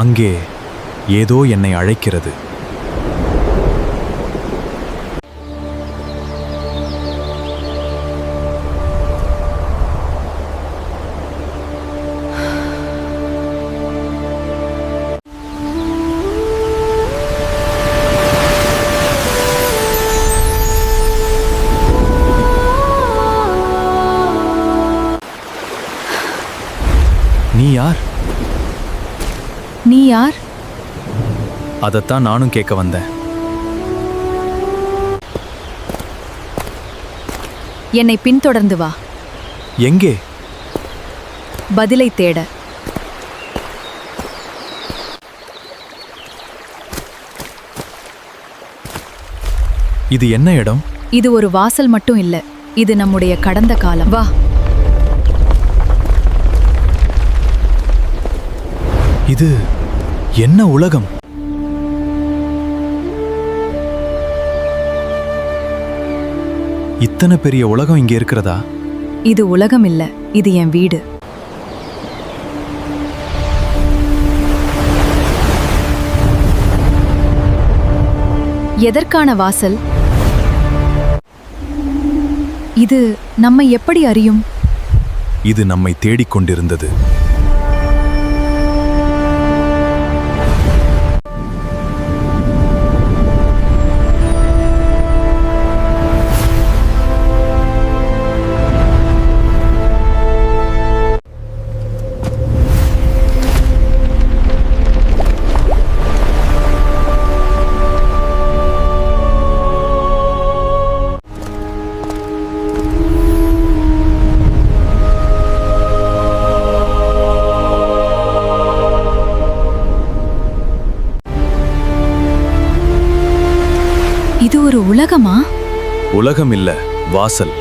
அங்கே ஏதோ என்னை அழைக்கிறது. நீ யார்? நீ யார்? அதைத்தான் நானும் கேட்க வந்தேன். என்னை பின்தொடர்ந்து வா. எங்கே? பதிலை தேட. இது என்ன இடம்? இது ஒரு வாசல் மட்டும் இல்ல, இது நம்முடைய கடந்த காலம். வா. இது என்ன உலகம்? இத்தனை பெரிய உலகம் இங்கே இருக்கிறதா? இது உலகம் இல்ல, இது என் வீடு. எதற்கான வாசல்? இது நம்மை எப்படி அறியும்? இது நம்மை தேடிக்கொண்டிருந்தது. இது ஒரு உலகமா? உலகம் இல்ல, வாசல்.